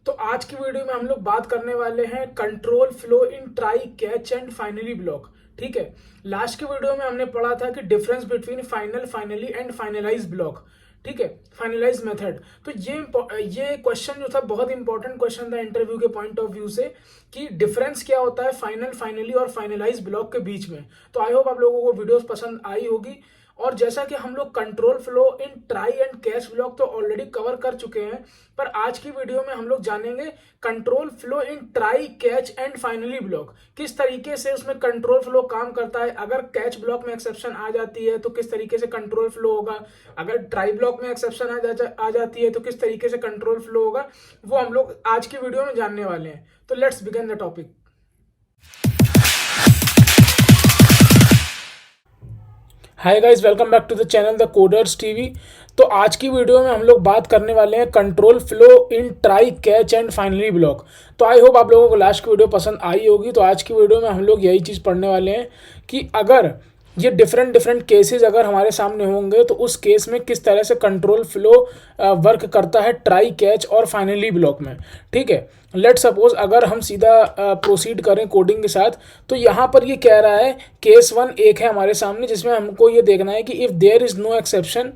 तो आज की वीडियो में हम लोग बात करने वाले हैं control flow in try catch and finally block. ठीक है। लास्ट की वीडियो में हमने पढ़ा था कि difference between final, finally and finalize block. ठीक है, फाइनलाइज मेथड। तो ये क्वेश्चन जो था बहुत इंपॉर्टेंट क्वेश्चन था इंटरव्यू के पॉइंट ऑफ व्यू से कि डिफरेंस क्या होता है फाइनल, फाइनली और फाइनलाइज ब्लॉक के बीच में। तो आई होप आप लोगों को वीडियोस पसंद आई होगी। और जैसा कि हम लोग control flow in try and catch block तो ऑलरेडी कवर कर चुके हैं, पर आज की वीडियो में हम लोग जानेंगे control flow in try, catch and finally block, किस तरीके से उसमें कंट्रोल फ्लो काम करता है। अगर कैच ब्लॉक में एक्सेप्शन आ जाती है तो किस तरीके से कंट्रोल फ्लो होगा, अगर ट्राई ब्लॉक में एक्सेप्शन आ जाती है तो किस तरीके से कंट्रोल फ्लो होगा, वो हम लोग आज की वीडियो में जानने वाले हैं। तो let's begin the topic. Hi guys, welcome back to the channel the coders TV. तो आज की वीडियो में हम लोग बात करने वाले हैं control flow in try, catch and finally block. तो आई होप आप लोगों को लास्ट की वीडियो पसंद आई होगी। तो आज की वीडियो में हम लोग यही चीज़ पढ़ने वाले हैं कि अगर ये डिफरेंट केसेस अगर हमारे सामने होंगे तो उस केस में किस तरह से कंट्रोल फ्लो वर्क करता है ट्राई, कैच और फाइनली ब्लॉक में। ठीक है, लेट सपोज अगर हम सीधा प्रोसीड करें कोडिंग के साथ, तो यहाँ पर ये कह रहा है केस 1 एक है हमारे सामने जिसमें हमको ये देखना है कि if there is no exception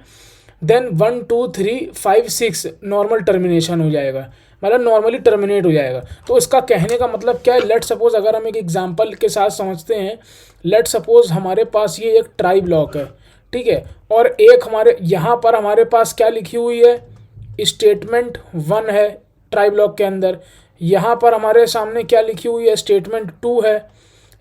then 1 2 3 5 6 normal termination हो जाएगा, मतलब नॉर्मली टर्मिनेट हो जाएगा। तो इसका कहने का मतलब क्या है, लेट सपोज अगर हम एक एग्जांपल के साथ समझते हैं। लेट सपोज हमारे पास ये एक ट्राई ब्लॉक है, ठीक है, और एक हमारे यहाँ पर हमारे पास क्या लिखी हुई है, स्टेटमेंट 1 है ट्राई ब्लॉक के अंदर। यहाँ पर हमारे सामने क्या लिखी हुई है, स्टेटमेंट 2 है।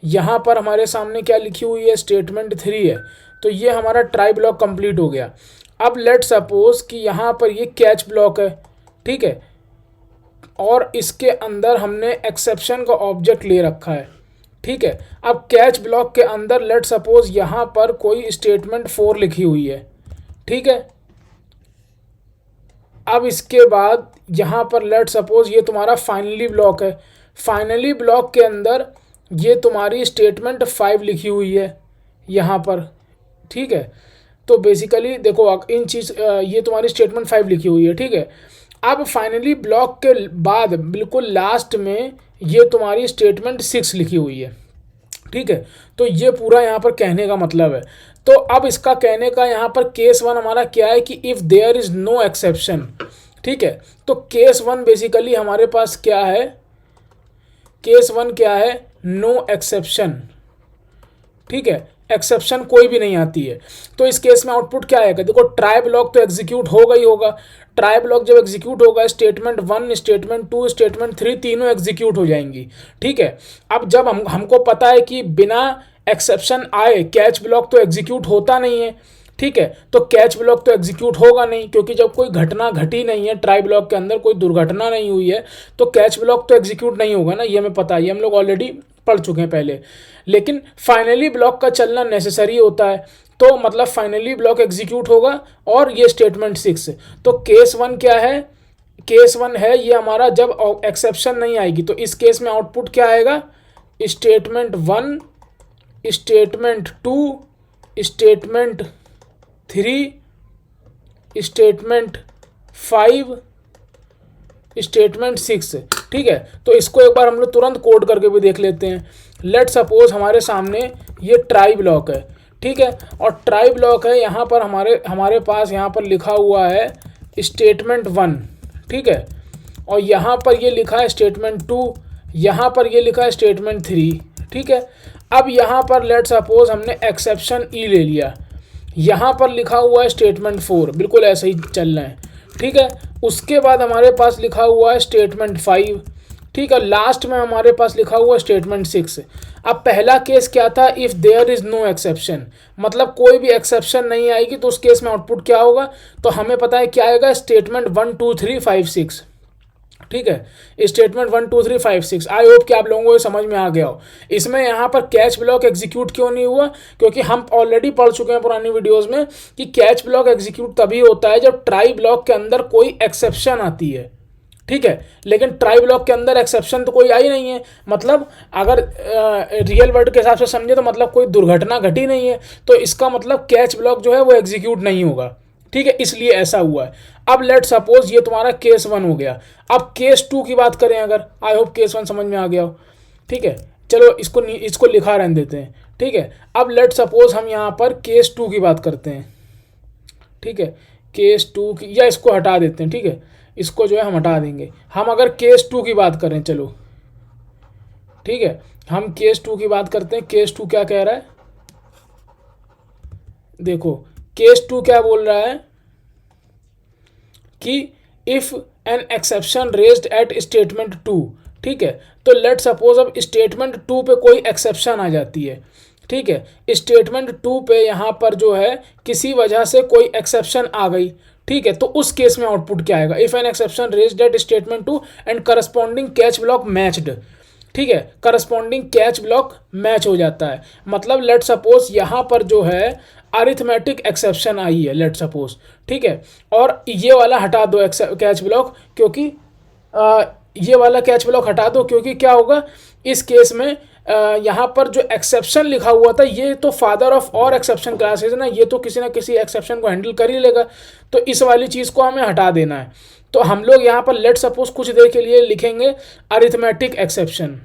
यहाँ पर हमारे सामने क्या लिखी हुई है, स्टेटमेंट 3 है। तो ये हमारा ट्राई ब्लॉक कंप्लीट हो गया। अब लेट सपोज कि यहाँ पर ये कैच ब्लॉक है, ठीक है, और इसके अंदर हमने एक्सेप्शन का ऑब्जेक्ट ले रखा है। ठीक है, अब कैच ब्लॉक के अंदर लेट सपोज यहाँ पर कोई स्टेटमेंट 4 लिखी हुई है। ठीक है, अब इसके बाद यहाँ पर लेट सपोज ये तुम्हारा फाइनली ब्लॉक है। फाइनली ब्लॉक के अंदर ये तुम्हारी स्टेटमेंट 5 लिखी हुई है यहाँ पर। ठीक है, तो बेसिकली देखो इन चीज़ ये तुम्हारी स्टेटमेंट 5 लिखी हुई है। ठीक है, अब फाइनली ब्लॉक के बाद बिल्कुल लास्ट में ये तुम्हारी स्टेटमेंट 6 लिखी हुई है। ठीक है, तो ये पूरा यहाँ पर कहने का मतलब है। तो अब इसका कहने का यहाँ पर केस 1 हमारा क्या है कि if there is no exception. ठीक है, तो केस 1 बेसिकली हमारे पास क्या है, केस 1 क्या है, नो एक्सेप्शन। ठीक है, एक्सेप्शन कोई भी नहीं आती है। तो इस केस में आउटपुट क्या आएगा, देखो ट्राई ब्लॉक तो एग्जीक्यूट होगा ही होगा। ट्राई ब्लॉक जब एग्जीक्यूट होगा, स्टेटमेंट 1, स्टेटमेंट 2, स्टेटमेंट 3 तीनों एग्जीक्यूट हो जाएंगी। ठीक है, अब जब हमको पता है कि बिना एक्सेप्शन आए कैच ब्लॉक तो एग्जीक्यूट होता नहीं है। ठीक है, तो कैच ब्लॉक तो एग्जीक्यूट होगा नहीं, क्योंकि जब कोई घटना घटी नहीं है, ट्राई ब्लॉक के अंदर कोई दुर्घटना नहीं हुई है, तो कैच ब्लॉक तो एग्जीक्यूट नहीं होगा ना। ये हमें पता है, ये हम लोग ऑलरेडी पढ़ चुके हैं पहले। लेकिन फाइनली ब्लॉक का चलना नेसेसरी होता है, तो मतलब फाइनली ब्लॉक एग्जीक्यूट होगा। और ये स्टेटमेंट 6, तो केस 1 क्या है, केस 1 है ये हमारा जब एक्सेप्शन नहीं आएगी। तो इस केस में आउटपुट क्या आएगा, statement 1, statement 2, statement 3, statement 5, statement 6। ठीक है, तो इसको एक बार हम लोग तुरंत कोड करके भी देख लेते हैं। लेट सपोज हमारे सामने ये ट्राई ब्लॉक है। ठीक है, और ट्राई ब्लॉक है, यहाँ पर हमारे पास यहाँ पर लिखा हुआ है स्टेटमेंट 1। ठीक है, और यहाँ पर ये लिखा है स्टेटमेंट 2, यहाँ पर ये लिखा है स्टेटमेंट 3। ठीक है, अब यहाँ पर लेट सपोज हमने एक्सेप्शन ई ले लिया, यहाँ पर लिखा हुआ है स्टेटमेंट 4, बिल्कुल ऐसे ही चल रहे हैं। ठीक है, उसके बाद हमारे पास लिखा हुआ है स्टेटमेंट 5। ठीक है, लास्ट में हमारे पास लिखा हुआ है स्टेटमेंट 6। अब पहला केस क्या था, if there is no exception, मतलब कोई भी एक्सेप्शन नहीं आएगी, तो उस केस में आउटपुट क्या होगा, तो हमें पता है क्या आएगा, स्टेटमेंट 1 2 3 5 6। ठीक है, स्टेटमेंट 1 2 3 5 6। आई होप कि आप लोगों को ये समझ में आ गया हो। इसमें यहाँ पर कैच ब्लॉक एग्जीक्यूट क्यों नहीं हुआ, क्योंकि हम ऑलरेडी पढ़ चुके हैं पुरानी वीडियोस में कि कैच ब्लॉक एग्जीक्यूट तभी होता है जब ट्राई ब्लॉक के अंदर कोई एक्सेप्शन आती है। ठीक है, लेकिन ट्राई ब्लॉक के अंदर एक्सेप्शन तो कोई आई नहीं है, मतलब अगर रियल वर्ल्ड के हिसाब से समझे तो मतलब कोई दुर्घटना घटी नहीं है, तो इसका मतलब कैच ब्लॉक जो है वो एग्जीक्यूट नहीं होगा। ठीक है, इसलिए ऐसा हुआ है। अब लेट सपोज ये तुम्हारा केस 1 हो गया। अब केस 2 की बात करें अगर, आई होप केस 1 समझ में आ गया हो। ठीक है, चलो इसको लिखा रहने देते हैं। ठीक है, अब लेट सपोज हम यहाँ पर केस 2 की बात करते हैं। ठीक है, केस 2 की, या इसको हटा देते हैं। ठीक है, इसको जो है हम हटा देंगे। हम अगर केस 2 की बात करें, चलो ठीक है, हम केस 2 की बात करते हैं। केस 2 क्या कह रहा है, देखो केस 2 क्या बोल रहा है कि if an exception raised at statement 2। ठीक है, तो लेट सपोज अब स्टेटमेंट 2 पे कोई एक्सेप्शन आ जाती है। ठीक है, स्टेटमेंट 2 पे यहाँ पर जो है किसी वजह से कोई एक्सेप्शन आ गई। ठीक है, तो उस केस में आउटपुट क्या आएगा, if an exception raised at statement 2 and corresponding catch block matched. ठीक है, करस्पॉन्डिंग कैच ब्लॉक मैच हो जाता है। मतलब लेट सपोज यहाँ पर जो है अरिथमेटिक एक्सेप्शन आई है, लेट सपोज। ठीक है, और ये वाला हटा दो कैच ब्लॉक, क्योंकि ये वाला कैच ब्लॉक हटा दो, क्योंकि क्या होगा इस केस में यहाँ पर जो एक्सेप्शन लिखा हुआ था ये तो फादर ऑफ और एक्सेप्शन क्लासेस ना, ये तो किसी ना किसी एक्सेप्शन को हैंडल कर ही लेगा। तो इस वाली चीज़ को हमें हटा देना है। तो हम लोग यहाँ पर लेट सपोज कुछ देर के लिए लिखेंगे अरिथमेटिक एक्सेप्शन।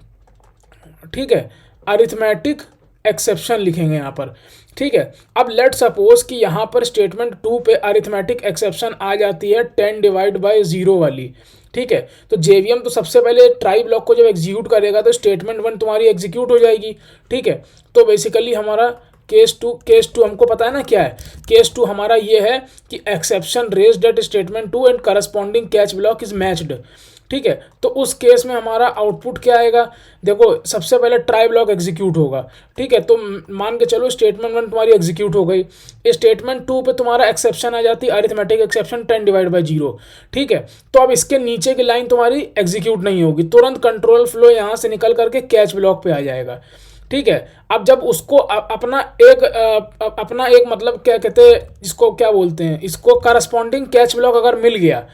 ठीक है, अरिथमेटिक एक्सेप्शन लिखेंगे यहाँ पर। ठीक है, अब लेट सपोज कि यहाँ पर स्टेटमेंट 2 पे अरिथमेटिक एक्सेप्शन आ जाती है 10 डिवाइड बाय 0 वाली। ठीक है, तो जेवीएम तो सबसे पहले ट्राई ब्लॉक को जब एग्जीक्यूट करेगा तो स्टेटमेंट 1 तुम्हारी एग्जीक्यूट हो जाएगी। ठीक है, तो बेसिकली हमारा केस टू हमको पता है ना क्या है। केस 2 हमारा ये है कि exception raised at statement 2 and corresponding catch block is matched. ठीक है, तो उस केस में हमारा आउटपुट क्या आएगा, देखो सबसे पहले ट्राई ब्लॉक एग्जीक्यूट होगा। ठीक है, तो मान के चलो स्टेटमेंट 1 तुम्हारी एग्जीक्यूट हो गई, स्टेटमेंट 2 पे तुम्हारा एक्सेप्शन आ जाती है अरिथमेटिक एक्सेप्शन 10 डिवाइड बाई 0। ठीक है, तो अब इसके नीचे की लाइन तुम्हारी एग्जीक्यूट नहीं होगी, तुरंत कंट्रोल फ्लो यहाँ से निकल करके कैच ब्लॉक पे आ जाएगा। ठीक है, अब जब उसको अपना एक मतलब क्या कहते हैं इसको, क्या बोलते हैं इसको, करस्पॉन्डिंग कैच ब्लॉक अगर मिल गया,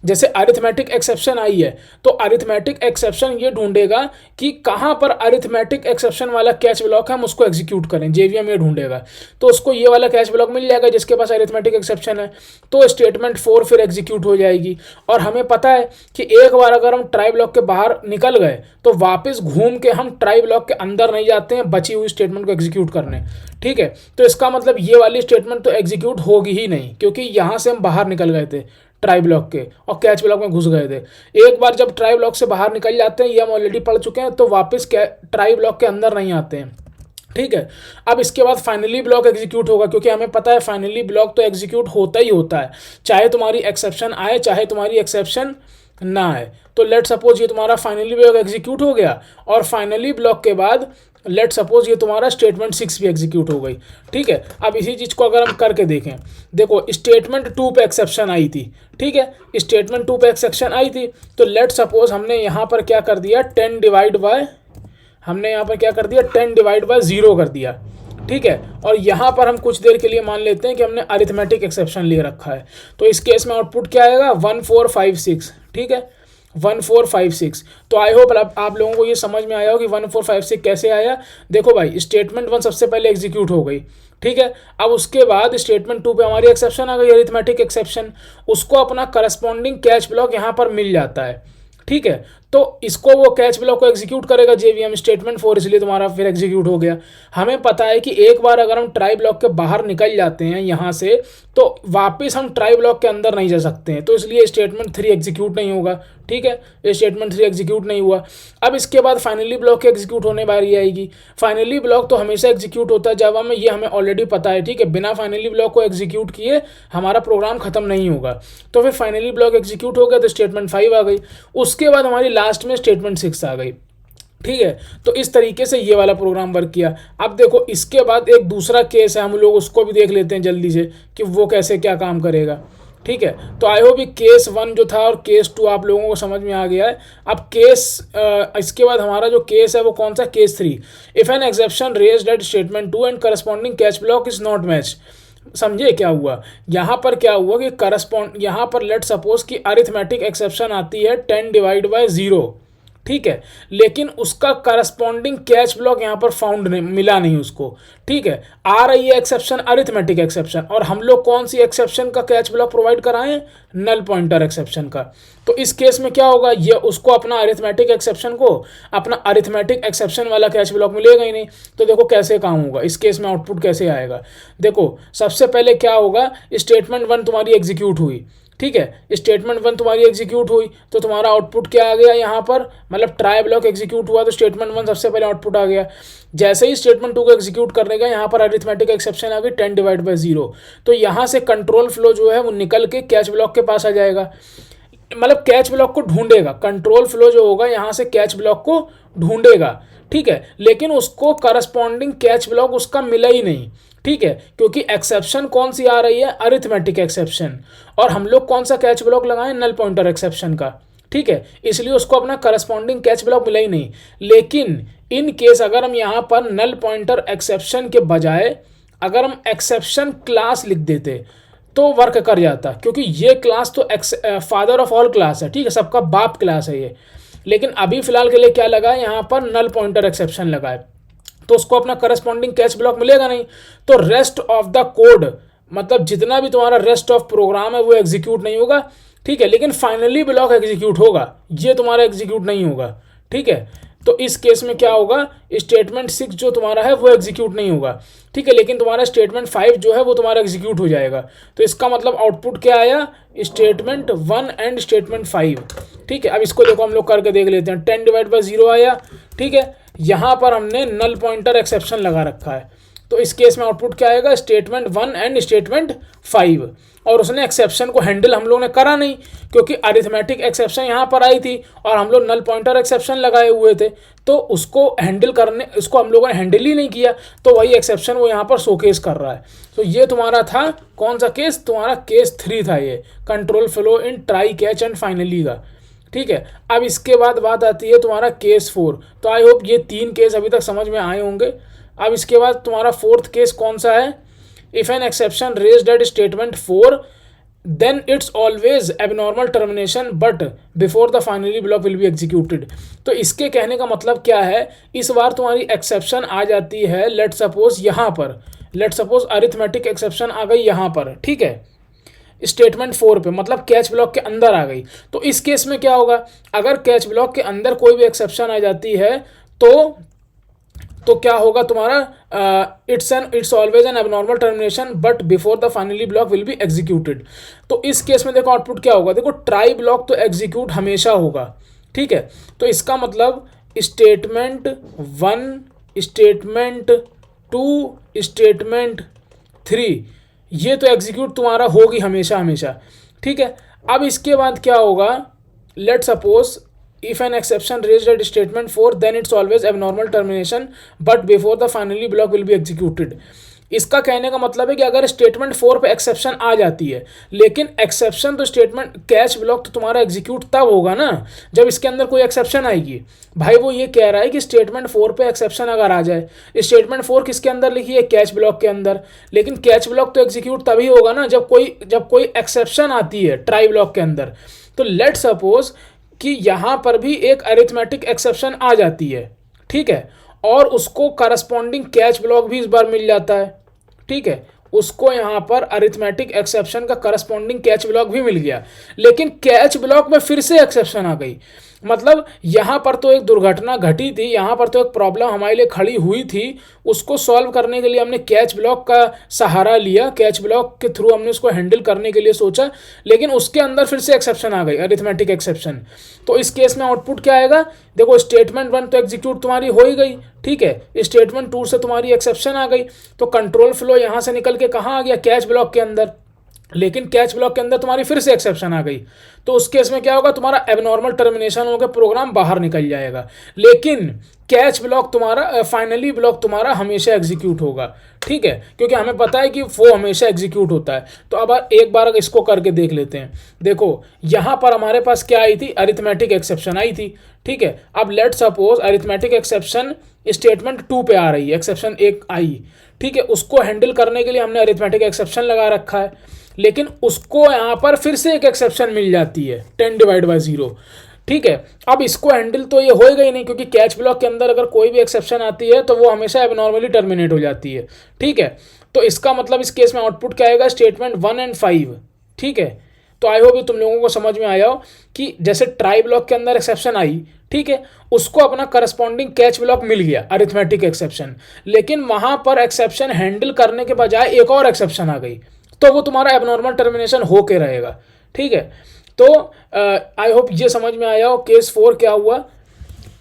जैसे अरिथमेटिक एक्सेप्शन आई है तो अरिथमेटिक एक्सेप्शन ये ढूंढेगा कि कहाँ पर अरिथमेटिक एक्सेप्शन वाला कैच ब्लॉक है, हम उसको एग्जीक्यूट करें। जेवीएम ये ढूंढेगा, तो उसको ये वाला कैच ब्लॉक मिल जाएगा जिसके पास अरिथमेटिक एक्सेप्शन है, तो स्टेटमेंट 4 फिर एग्जीक्यूट हो जाएगी। और हमें पता है कि एक बार अगर हम ट्राई ब्लॉक के बाहर निकल गए तो वापस घूम के हम ट्राई ब्लॉक के अंदर नहीं जाते हैं बची हुई स्टेटमेंट को एग्जीक्यूट करने। ठीक है, तो इसका मतलब ये वाली स्टेटमेंट तो एग्जीक्यूट होगी ही नहीं, क्योंकि यहाँ से हम बाहर निकल गए थे ट्राई ब्लॉक के और कैच ब्लॉक में घुस गए थे। एक बार जब ट्राई ब्लॉक से बाहर निकल जाते हैं, ये हम ऑलरेडी पढ़ चुके हैं, तो वापस ट्राई ब्लॉक के अंदर नहीं आते हैं। ठीक है, अब इसके बाद फाइनली ब्लॉक एग्जीक्यूट होगा, क्योंकि हमें पता है फाइनली ब्लॉक तो एग्जीक्यूट होता ही होता है, चाहे तुम्हारी एक्सेप्शन आए चाहे तुम्हारी एक्सेप्शन ना आए। तो लेट सपोज ये तुम्हारा फाइनली ब्लॉक एग्जीक्यूट हो गया, और फाइनली ब्लॉक के बाद लेट सपोज ये तुम्हारा स्टेटमेंट 6 भी एग्जीक्यूट हो गई। ठीक है, अब इसी चीज़ को अगर हम करके देखें, देखो स्टेटमेंट 2 पे एक्सेप्शन आई थी। ठीक है, स्टेटमेंट 2 पे एक्सेप्शन आई थी, तो लेट सपोज हमने यहाँ पर क्या कर दिया, 10 डिवाइड बाय 0 कर दिया। ठीक है, और यहाँ पर हम कुछ देर के लिए मान लेते हैं कि हमने अरिथमेटिक एक्सेप्शन ले रखा है, तो इस केस में आउटपुट क्या आएगा, 1456। ठीक है, 1456। तो आई होप आप लोगों को ये समझ में आया हो कि 1456 कैसे आया। देखो भाई, स्टेटमेंट 1 सबसे पहले एग्जीक्यूट हो गई। ठीक है, अब उसके बाद स्टेटमेंट 2 पे हमारी एक्सेप्शन आ गई, अरिथमेटिक एक्सेप्शन, उसको अपना करस्पॉन्डिंग कैच ब्लॉक यहाँ पर मिल जाता है। ठीक है, तो इसको वो कैच ब्लॉक को एग्जीक्यूट करेगा जेवीएम, स्टेटमेंट 4 इसलिए तुम्हारा फिर एग्जीक्यूट हो गया। हमें पता है कि एक बार अगर हम ट्राई ब्लॉक के बाहर निकल जाते हैं यहाँ से, तो वापस हम ट्राई ब्लॉक के अंदर नहीं जा सकते हैं, तो इसलिए स्टेटमेंट 3 एग्जीक्यूट नहीं होगा। ठीक है, ये स्टेटमेंट 3 एग्जीक्यूट नहीं हुआ। अब इसके बाद फाइनली ब्लॉक के एग्जीक्यूट होने बारी आएगी। फाइनली ब्लॉक तो हमेशा एग्जीक्यूट होता है जावा में, ये हमें ऑलरेडी पता है। ठीक है, बिना फाइनली ब्लॉक को एग्जीक्यूट किए हमारा प्रोग्राम खत्म नहीं होगा। तो फिर फाइनली ब्लॉक एग्जीक्यूट हो गया तो स्टेटमेंट 5 आ गई, उसके बाद हमारी लास्ट में स्टेटमेंट 6 आ गई। ठीक है, तो इस तरीके से ये वाला प्रोग्राम वर्क किया। अब देखो इसके बाद एक दूसरा केस है, हम लोग उसको भी देख लेते हैं जल्दी से कि वो कैसे क्या काम करेगा। ठीक है, तो आई होप केस 1 जो था और केस 2 आप लोगों को समझ में आ गया है। अब इसके बाद हमारा जो केस है वो कौन सा, case 3, if an exception raised at statement 2 and corresponding catch block is not match. समझे क्या हुआ, यहाँ पर क्या हुआ कि यहाँ पर लेट सपोज कि अरिथमेटिक एक्सेप्शन आती है 10 डिवाइड बाय 0। ठीक है, लेकिन उसका करस्पॉन्डिंग कैच ब्लॉक यहाँ पर फाउंड नहीं मिला, नहीं उसको। ठीक है, आ रही है एक्सेप्शन अरिथमेटिक एक्सेप्शन, और हम लोग कौन सी एक्सेप्शन का कैच ब्लॉक प्रोवाइड कराएं? नल पॉइंटर एक्सेप्शन का। तो इस केस में क्या होगा, ये उसको अपना अरिथमेटिक एक्सेप्शन को अपना अरिथमेटिक एक्सेप्शन वाला कैच ब्लॉक मिलेगा ही नहीं। तो देखो कैसे काम होगा इस केस में, आउटपुट कैसे आएगा। देखो सबसे पहले क्या होगा, स्टेटमेंट 1 तुम्हारी एग्जीक्यूट हुई। ठीक है, स्टेटमेंट 1 तुम्हारी एग्जीक्यूट हुई तो तुम्हारा आउटपुट क्या आ गया यहाँ पर, मतलब ट्राई ब्लॉक एग्जीक्यूट हुआ तो स्टेटमेंट 1 सबसे पहले आउटपुट आ गया। जैसे ही स्टेटमेंट 2 को एग्जीक्यूट करने का यहाँ पर अरिथमेटिक एक्सेप्शन आ गई 10/0। तो यहाँ से कंट्रोल फ्लो जो है वो निकल के कैच ब्लॉक के पास आ जाएगा, मतलब कैच ब्लॉक को ढूंढेगा। कंट्रोल फ्लो जो होगा यहाँ से कैच ब्लॉक को ढूंढेगा। ठीक है, लेकिन उसको करस्पॉन्डिंग कैच ब्लॉक उसका मिला ही नहीं। ठीक है, क्योंकि एक्सेप्शन कौन सी आ रही है, अरिथमेटिक एक्सेप्शन, और हम लोग कौन सा कैच ब्लॉक लगाएं, नल पॉइंटर एक्सेप्शन का। ठीक है, इसलिए उसको अपना करस्पॉन्डिंग कैच ब्लॉक मिला ही नहीं। लेकिन इन केस अगर हम यहाँ पर नल पॉइंटर एक्सेप्शन के बजाय अगर हम एक्सेप्शन क्लास लिख देते तो वर्क कर जाता, क्योंकि ये क्लास तो फादर ऑफ ऑल क्लास है। ठीक है, सबका बाप क्लास है ये। लेकिन अभी फिलहाल के लिए क्या लगा है, यहाँ पर नल पॉइंटर एक्सेप्शन लगा है, तो उसको अपना करस्पॉन्डिंग कैच ब्लॉक मिलेगा नहीं। तो रेस्ट ऑफ द कोड, मतलब जितना भी तुम्हारा रेस्ट ऑफ प्रोग्राम है वो एग्जीक्यूट नहीं होगा। ठीक है, लेकिन फाइनली ब्लॉक एग्जीक्यूट होगा, ये तुम्हारा एग्जीक्यूट नहीं होगा। ठीक है, तो इस केस में क्या होगा, स्टेटमेंट 6 जो तुम्हारा है वो एग्जीक्यूट नहीं होगा। ठीक है, लेकिन तुम्हारा स्टेटमेंट 5 जो है वो तुम्हारा एग्जीक्यूट हो जाएगा। तो इसका मतलब आउटपुट क्या आया, स्टेटमेंट 1 एंड स्टेटमेंट 5। ठीक है, अब इसको देखो हम लोग करके देख लेते हैं। 10/0 आया। ठीक है, यहाँ पर हमने नल पॉइंटर एक्सेप्शन लगा रखा है, तो इस केस में आउटपुट क्या आएगा, स्टेटमेंट 1 एंड स्टेटमेंट 5। और उसने एक्सेप्शन को हैंडल हम लोगों ने करा नहीं, क्योंकि अरिथमेटिक एक्सेप्शन यहाँ पर आई थी और हम लोग नल पॉइंटर एक्सेप्शन लगाए हुए थे, तो उसको हैंडल करने, उसको हम लोगों ने हैंडल ही नहीं किया, तो वही एक्सेप्शन वो यहाँ पर शोकेस कर रहा है। तो ये तुम्हारा था कौन सा केस, तुम्हारा केस 3 था ये, control flow in try catch and finally का। ठीक है, अब इसके बाद बात आती है तुम्हारा केस 4। तो आई होप ये 3 केस अभी तक समझ में आए होंगे। अब इसके बाद तुम्हारा 4th केस कौन सा है, if an exception raised at statement 4 then it's always abnormal termination but before the finally block will be executed. तो इसके कहने का मतलब क्या है, इस बार तुम्हारी एक्सेप्शन आ जाती है, लेट सपोज यहाँ पर, लेट सपोज अरिथमेटिक एक्सेप्शन आ गई यहाँ पर। ठीक है, स्टेटमेंट 4 पे, मतलब कैच ब्लॉक के अंदर आ गई। तो इस केस में क्या होगा, अगर कैच ब्लॉक के अंदर कोई भी एक्सेप्शन आ जाती है तो क्या होगा तुम्हारा, it's always an abnormal termination but before the finally block will be executed. तो इस केस में देखो आउटपुट क्या होगा, देखो ट्राई ब्लॉक तो एग्जीक्यूट हमेशा होगा। ठीक है, तो इसका मतलब स्टेटमेंट 1, स्टेटमेंट 2, स्टेटमेंट 3 ये तो एग्जीक्यूट तुम्हारा होगी हमेशा हमेशा। ठीक है, अब इसके बाद क्या होगा, let suppose if an exception raised at statement 4 then it's always abnormal termination but before the finally block will be executed। इसका कहने का मतलब है कि अगर स्टेटमेंट 4 पे एक्सेप्शन आ जाती है, लेकिन एक्सेप्शन तो स्टेटमेंट कैच ब्लॉक तो तुम्हारा एग्जीक्यूट तब होगा ना जब इसके अंदर कोई एक्सेप्शन आएगी। भाई वो ये कह रहा है कि स्टेटमेंट 4 पे एक्सेप्शन अगर आ जाए, स्टेटमेंट 4 किसके अंदर लिखी है, कैच ब्लॉक के अंदर, लेकिन कैच ब्लॉक तो एग्जीक्यूट तभी होगा ना जब कोई एक्सेप्शन आती है ट्राई ब्लॉक के अंदर। तो लेट सपोज कि यहाँ पर भी एक अरिथमेटिक एक्सेप्शन आ जाती है। ठीक है, और उसको करस्पॉन्डिंग कैच ब्लॉक भी इस बार मिल जाता है। ठीक है, उसको यहाँ पर अरिथमेटिक एक्सेप्शन का करस्पॉन्डिंग कैच ब्लॉक भी मिल गया, लेकिन कैच ब्लॉक में फिर से एक्सेप्शन आ गई। मतलब यहाँ पर तो एक दुर्घटना घटी थी, यहाँ पर तो एक प्रॉब्लम हमारे लिए खड़ी हुई थी, उसको सॉल्व करने के लिए हमने कैच ब्लॉक का सहारा लिया, कैच ब्लॉक के थ्रू हमने उसको हैंडल करने के लिए सोचा, लेकिन उसके अंदर फिर से एक्सेप्शन आ गई, अरिथमेटिक एक्सेप्शन। तो इस केस में आउटपुट क्या आएगा, देखो स्टेटमेंट 1 तो एग्जीक्यूट तुम्हारी हो ही गई। ठीक है, स्टेटमेंट 2 से तुम्हारी एक्सेप्शन आ गई, तो कंट्रोल फ्लो यहाँ से निकल के कहाँ आ गया, कैच ब्लॉक के अंदर, लेकिन कैच ब्लॉक के अंदर तुम्हारी फिर से एक्सेप्शन आ गई। तो उस केस में क्या होगा, तुम्हारा एबनॉर्मल टर्मिनेशन होकर प्रोग्राम बाहर निकल जाएगा, लेकिन कैच ब्लॉक तुम्हारा, फाइनली ब्लॉक तुम्हारा हमेशा एग्जीक्यूट होगा। ठीक है, क्योंकि हमें पता है कि वो हमेशा एग्जीक्यूट होता है। तो अब एक बार इसको करके देख लेते हैं। देखो यहाँ पर हमारे पास क्या आई थी, अरिथमेटिक एक्सेप्शन आई थी। ठीक है, अब let suppose arithmetic exception statement 2 पे आ रही है, एक्सेप्शन 1 आई। ठीक है, उसको हैंडल करने के लिए हमने अरिथमेटिक एक्सेप्शन लगा रखा है, लेकिन उसको यहाँ पर फिर से एक एक्सेप्शन मिल जाती है 10/0। ठीक है। अब इसको हैंडल तो ये होएगा ही नहीं, क्योंकि कैच ब्लॉक के अंदर अगर कोई भी एक्सेप्शन आती है तो वो हमेशा एबनॉर्मली टर्मिनेट हो जाती है। ठीक है, तो इसका मतलब इस केस में आउटपुट क्या आएगा, स्टेटमेंट 1 एंड 5। ठीक है, तो आई होप ये तुम लोगों को समझ में आया हो कि जैसे ट्राई ब्लॉक के अंदर एक्सेप्शन आई, ठीक है, उसको अपना करस्पॉन्डिंग कैच ब्लॉक मिल गया, अरिथमेटिक एक्सेप्शन, लेकिन वहां पर एक्सेप्शन हैंडल करने के बजाय एक और एक्सेप्शन आ गई, तो वो तुम्हारा एबनॉर्मल टर्मिनेशन होके रहेगा। ठीक है, तो आई होप ये समझ में आया हो केस 4 क्या हुआ।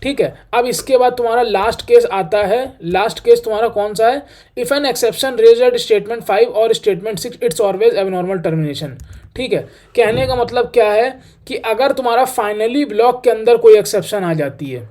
ठीक है, अब इसके बाद तुम्हारा लास्ट केस आता है। लास्ट केस तुम्हारा कौन सा है, if an exception raise at statement 5 और statement 6 it's always abnormal termination. ठीक है, कहने का मतलब क्या है कि अगर तुम्हारा फाइनली ब्लॉक के अंदर कोई एक्सेप्शन आ जाती है,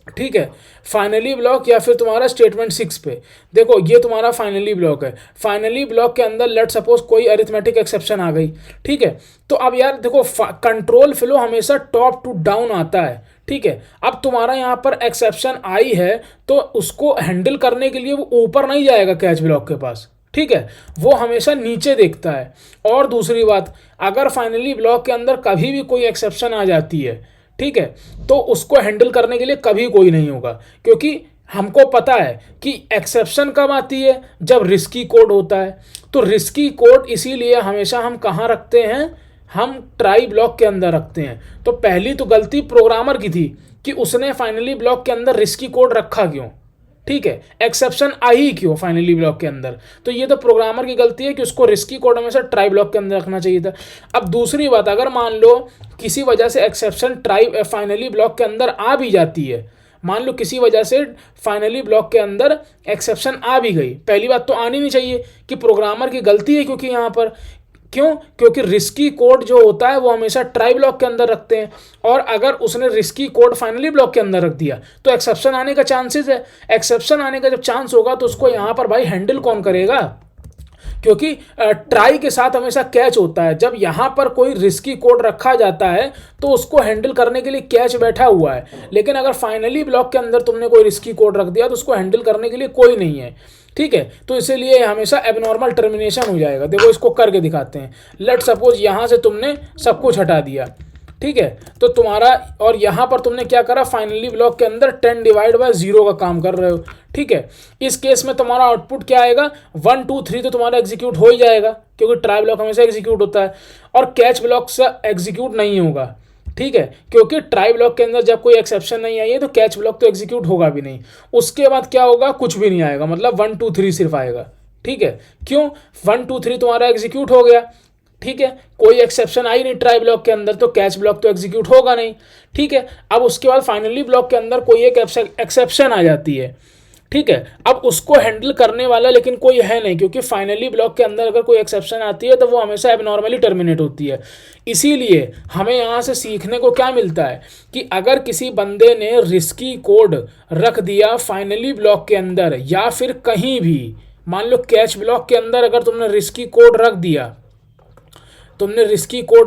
ठीक है, फाइनली ब्लॉक या फिर तुम्हारा स्टेटमेंट 6 पे, देखो ये तुम्हारा फाइनली ब्लॉक है, फाइनली ब्लॉक के अंदर लेट सपोज कोई अरिथमेटिक एक्सेप्शन आ गई। ठीक है, तो अब यार देखो कंट्रोल फ्लो हमेशा टॉप टू डाउन आता है। ठीक है, अब तुम्हारा यहाँ पर एक्सेप्शन आई है तो उसको हैंडल करने के लिए वो ऊपर नहीं जाएगा कैच ब्लॉक के पास। ठीक है, वो हमेशा नीचे देखता है। और दूसरी बात, अगर फाइनली ब्लॉक के अंदर कभी भी कोई एक्सेप्शन आ जाती है, ठीक है, तो उसको हैंडल करने के लिए कभी कोई नहीं होगा, क्योंकि हमको पता है कि एक्सेप्शन कब आती है, जब रिस्की कोड होता है। तो रिस्की कोड इसीलिए हमेशा हम कहाँ रखते हैं, हम ट्राई ब्लॉक के अंदर रखते हैं। तो पहली तो गलती प्रोग्रामर की थी कि उसने फाइनली ब्लॉक के अंदर रिस्की कोड रखा क्यों, ठीक है, एक्सेप्शन आई क्यों फाइनली ब्लॉक के अंदर, तो ये तो प्रोग्रामर की गलती है कि उसको रिस्की कोड हमेशा ट्राई ब्लॉक के अंदर रखना चाहिए था। अब दूसरी बात, अगर मान लो किसी वजह से एक्सेप्शन ट्राई फाइनली ब्लॉक के अंदर आ भी जाती है, मान लो किसी वजह से फाइनली ब्लॉक के अंदर एक्सेप्शन आ भी गई, पहली बात तो आनी नहीं चाहिए कि प्रोग्रामर की गलती है, क्योंकि यहाँ पर क्योंकि रिस्की कोड जो होता है वो हमेशा ट्राई ब्लॉक के अंदर रखते हैं, और अगर उसने रिस्की कोड फाइनली ब्लॉक के अंदर रख दिया तो एक्सेप्शन आने का चांसेस है। एक्सेप्शन आने का जब चांस होगा तो उसको यहाँ पर भाई हैंडल कौन करेगा, क्योंकि ट्राई के साथ हमेशा कैच होता है। जब यहाँ पर कोई रिस्की कोड रखा जाता है तो उसको हैंडल करने के लिए कैच बैठा हुआ है, लेकिन अगर फाइनली ब्लॉक के अंदर तुमने कोई रिस्की कोड रख दिया तो उसको हैंडल करने के लिए कोई नहीं है। ठीक है, तो इसीलिए हमेशा एबनॉर्मल टर्मिनेशन हो जाएगा। देखो इसको करके दिखाते हैं। लेट सपोज यहाँ से तुमने सब कुछ हटा दिया, ठीक है, तो तुम्हारा, और यहाँ पर तुमने क्या करा, फाइनली ब्लॉक के अंदर 10 डिवाइड बाय 0 का काम कर रहे हो। ठीक है, इस केस में तुम्हारा आउटपुट क्या आएगा, 1 2 3 तो तुम्हारा एग्जीक्यूट हो ही जाएगा, क्योंकि ट्राई ब्लॉक हमेशा एग्जीक्यूट होता है, और कैच ब्लॉक से एग्जीक्यूट नहीं होगा। ठीक है, क्योंकि ट्राई ब्लॉक के अंदर जब कोई एक्सेप्शन नहीं आई है तो कैच ब्लॉक तो एग्जीक्यूट होगा भी नहीं। उसके बाद क्या होगा, कुछ भी नहीं आएगा, मतलब 1 2 3 सिर्फ आएगा। ठीक है, क्यों, 1 2 3 तुम्हारा एग्जीक्यूट हो गया। ठीक है, कोई एक्सेप्शन आई नहीं ट्राई ब्लॉक के अंदर तो कैच ब्लॉक तो एग्जीक्यूट होगा नहीं। ठीक है, अब उसके बाद फाइनली ब्लॉक के अंदर कोई एक एक्सेप्शन आ जाती है। ठीक है, अब उसको हैंडल करने वाला लेकिन कोई है नहीं, क्योंकि फाइनली ब्लॉक के अंदर अगर कोई एक्सेप्शन आती है तो वो हमेशा एबनॉर्मली टर्मिनेट होती है। इसीलिए हमें यहाँ से सीखने को क्या मिलता है कि अगर किसी बंदे ने रिस्की कोड रख दिया फाइनली ब्लॉक के अंदर या फिर कहीं भी, मान लो कैच ब्लॉक के अंदर अगर तुमने रिस्की कोड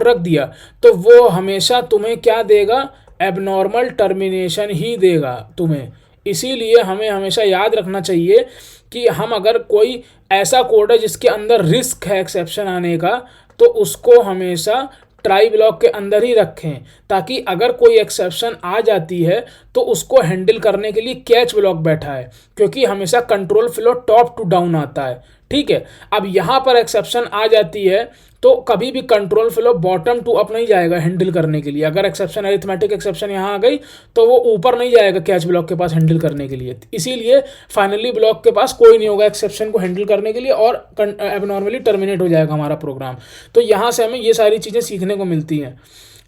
रख दिया, तो वो हमेशा तुम्हें क्या देगा, एबनॉर्मल टर्मिनेशन ही देगा तुम्हें। इसीलिए हमें हमेशा याद रखना चाहिए कि हम अगर कोई ऐसा कोड है जिसके अंदर रिस्क है एक्सेप्शन आने का, तो उसको हमेशा ट्राई ब्लॉक के अंदर ही रखें, ताकि अगर कोई एक्सेप्शन आ जाती है तो उसको हैंडल करने के लिए कैच ब्लॉक बैठा है, क्योंकि हमेशा control flow top to down आता है। ठीक है, अब यहाँ पर एक्सेप्शन आ जाती है तो कभी भी control flow bottom to up नहीं जाएगा हैंडल करने के लिए। अगर एक्सेप्शन अरिथमेटिक एक्सेप्शन यहाँ आ गई तो वो ऊपर नहीं जाएगा कैच ब्लॉक के पास हैंडल करने के लिए। इसीलिए फाइनली ब्लॉक के पास कोई नहीं होगा एक्सेप्शन को हैंडल करने के लिए, और एबनॉर्मली टर्मिनेट हो जाएगा हमारा प्रोग्राम। तो यहाँ से हमें ये सारी चीज़ें सीखने को मिलती हैं।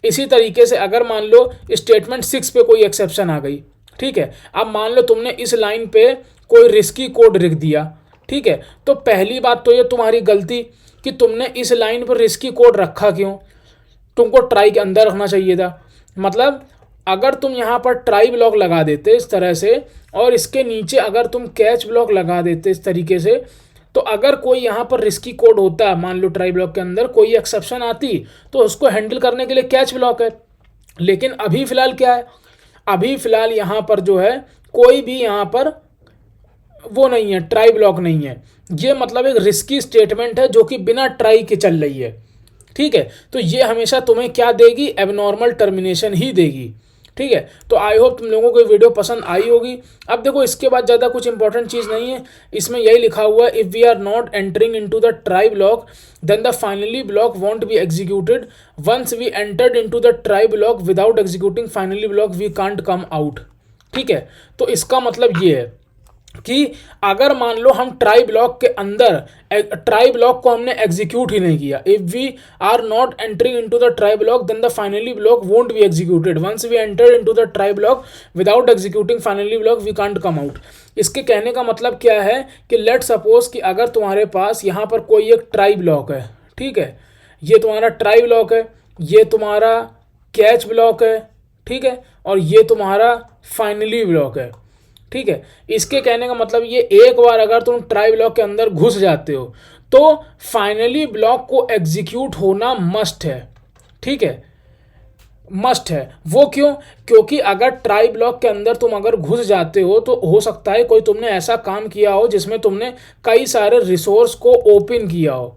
इसी तरीके से अगर मान लो स्टेटमेंट 6 पे कोई एक्सेप्शन आ गई, ठीक है, अब मान लो तुमने इस लाइन पे कोई रिस्की कोड लिख दिया, ठीक है, तो पहली बात तो ये तुम्हारी गलती कि तुमने इस लाइन पर रिस्की कोड रखा क्यों, तुमको ट्राई के अंदर रखना चाहिए था। मतलब अगर तुम यहाँ पर ट्राई ब्लॉक लगा देते इस तरह से, और इसके नीचे अगर तुम कैच ब्लॉक लगा देते इस तरीके से, तो अगर कोई यहाँ पर रिस्की कोड होता, मान लो ट्राई ब्लॉक के अंदर कोई एक्सेप्शन आती, तो उसको हैंडल करने के लिए कैच ब्लॉक है। लेकिन अभी फ़िलहाल क्या है, अभी फ़िलहाल यहाँ पर जो है कोई भी यहाँ पर वो नहीं है, ट्राई ब्लॉक नहीं है। ये मतलब एक रिस्की स्टेटमेंट है जो कि बिना ट्राई के चल रही है। ठीक है। तो ये हमेशा तुम्हें क्या देगी, एबनॉर्मल टर्मिनेशन ही देगी। ठीक है, तो आई होप तुम लोगों को ये वीडियो पसंद आई होगी। अब देखो इसके बाद ज़्यादा कुछ इंपॉर्टेंट चीज़ नहीं है, इसमें यही लिखा हुआ है, if we are not entering into the try block then the finally block won't be executed, once we entered into the try block without executing finally block we can't come out. ठीक है, तो इसका मतलब ये है कि अगर मान लो हम ट्राई ब्लॉक के अंदर, ट्राई ब्लॉक को हमने एग्जीक्यूट ही नहीं किया, if we are not entering into the try block then the finally block won't be executed, once we enter into the try block without executing finally block we can't come out. इसके कहने का मतलब क्या है कि let suppose कि अगर तुम्हारे पास यहाँ पर कोई एक ट्राई ब्लॉक है, ठीक है, ये तुम्हारा ट्राई ब्लॉक है, ये तुम्हारा कैच ब्लॉक है, ठीक है, और ये तुम्हारा फाइनली ब्लॉक है। ठीक है, इसके कहने का मतलब ये, एक बार अगर तुम ट्राई ब्लॉक के अंदर घुस जाते हो तो फाइनली ब्लॉक को एग्जीक्यूट होना मस्ट है। ठीक है, मस्ट है। वो क्यों? क्योंकि अगर ट्राई ब्लॉक के अंदर तुम अगर घुस जाते हो तो हो सकता है कोई तुमने ऐसा काम किया हो जिसमें तुमने कई सारे रिसोर्स को ओपन किया हो।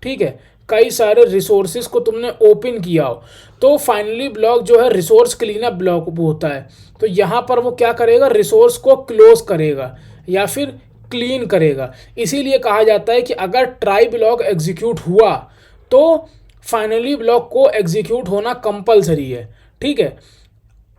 ठीक है, कई सारे रिसोर्सेज को तुमने ओपन किया हो, तो फाइनली ब्लॉक जो है रिसोर्स क्लीनअप ब्लॉक होता है। तो यहाँ पर वो क्या करेगा, रिसोर्स को क्लोज करेगा या फिर क्लीन करेगा। इसीलिए कहा जाता है कि अगर ट्राई ब्लॉक एग्जीक्यूट हुआ तो फाइनली ब्लॉक को एग्जीक्यूट होना कंपलसरी है। ठीक है,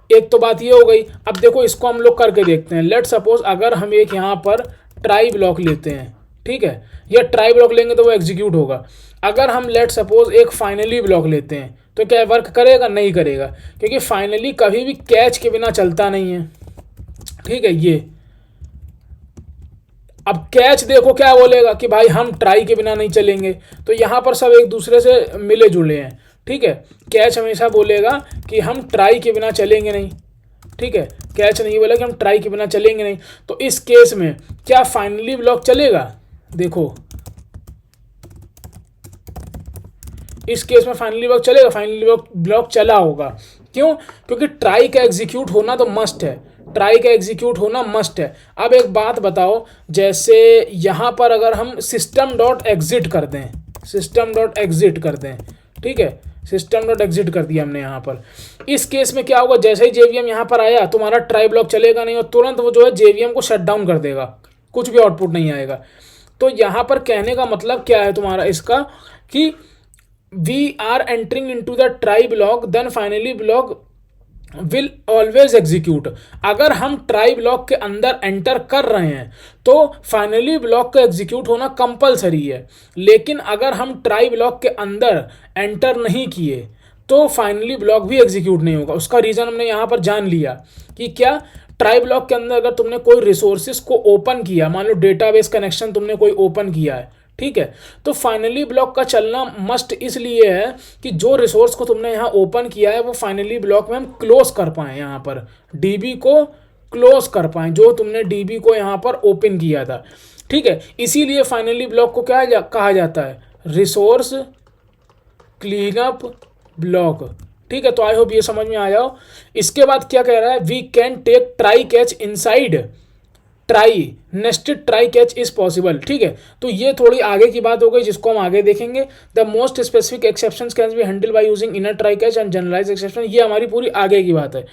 एक तो बात ये हो गई। अब देखो इसको हम लोग करके देखते हैं। लेट सपोज अगर हम एक यहाँ पर ट्राई ब्लॉक लेते हैं, ठीक है, या ट्राई ब्लॉक लेंगे तो वो एग्जीक्यूट होगा। अगर हम लेट सपोज एक फाइनली ब्लॉक लेते हैं तो क्या वर्क करेगा? नहीं करेगा, क्योंकि फाइनली कभी भी कैच के बिना चलता नहीं है। ठीक है, ये अब कैच देखो क्या बोलेगा कि भाई हम ट्राई के बिना नहीं चलेंगे, तो यहाँ पर सब एक दूसरे से मिले जुले हैं। ठीक है, कैच हमेशा बोलेगा कि हम ट्राई के बिना चलेंगे नहीं। ठीक है, कैच नहीं बोलेगा कि हम ट्राई के बिना चलेंगे नहीं। तो इस केस में क्या फाइनली ब्लॉक चलेगा? देखो इस केस में फाइनली ब्लॉक चलेगा, फाइनली ब्लॉक चला होगा। क्यों? क्योंकि ट्राई का एग्जीक्यूट होना तो मस्ट है, ट्राई का एग्जीक्यूट होना मस्ट है। अब एक बात बताओ, जैसे यहाँ पर अगर हम सिस्टम डॉट एग्जिट कर दें, सिस्टम डॉट एग्जिट कर दें, ठीक है, सिस्टम डॉट एग्जिट कर दिया हमने यहाँ पर, इस केस में क्या होगा? जैसे ही जेवीएम यहाँ पर आया तुम्हारा ट्राई ब्लॉक चलेगा नहीं और तुरंत वो जो है जेवीएम को शट डाउन कर देगा, कुछ भी आउटपुट नहीं आएगा। तो यहाँ पर कहने का मतलब क्या है तुम्हारा इसका कि we are entering into the try block then finally block will always execute. अगर हम ट्राई ब्लॉक के अंदर एंटर कर रहे हैं तो फाइनली ब्लॉक का एग्जीक्यूट होना कंपलसरी है, लेकिन अगर हम ट्राई ब्लॉक के अंदर एंटर नहीं किए तो फाइनली ब्लॉक भी एग्जीक्यूट नहीं होगा। उसका रीज़न हमने यहाँ पर जान लिया कि क्या, ट्राई ब्लॉक के अंदर अगर तुमने कोई रिसोर्सेज को ओपन किया, मान लो डेटाबेस कनेक्शन तुमने कोई ओपन किया है, ठीक है, तो फाइनली ब्लॉक का चलना मस्ट इसलिए है कि जो रिसोर्स को तुमने यहाँ ओपन किया है वो फाइनली ब्लॉक में हम क्लोज कर पाएँ, यहाँ पर डीबी को क्लोज कर पाएँ, जो तुमने डीबी को यहाँ पर ओपन किया था। ठीक है, इसीलिए फाइनली ब्लॉक को क्या कहा जाता है? Resource cleanup block. ठीक है, तो आई होप ये समझ में आया हो। इसके बाद क्या कह रहा है? We can take try catch inside try, nested try catch is possible. ठीक है, तो ये थोड़ी आगे की बात हो गई जिसको हम आगे देखेंगे। The most specific exceptions can be handle by using inner try catch and generalize exception, ये हमारी पूरी आगे की बात है।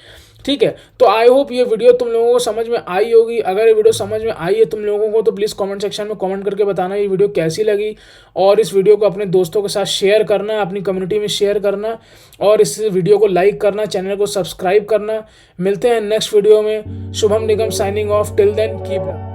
ठीक है, तो आई होप ये वीडियो तुम लोगों को समझ में आई होगी। अगर ये वीडियो समझ में आई है तुम लोगों को तो प्लीज़ कमेंट सेक्शन में कमेंट करके बताना ये वीडियो कैसी लगी, और इस वीडियो को अपने दोस्तों के साथ शेयर करना, अपनी कम्युनिटी में शेयर करना, और इस वीडियो को लाइक करना, चैनल को सब्सक्राइब करना। मिलते हैं नेक्स्ट वीडियो में। Shubham Nigam signing off, till then keep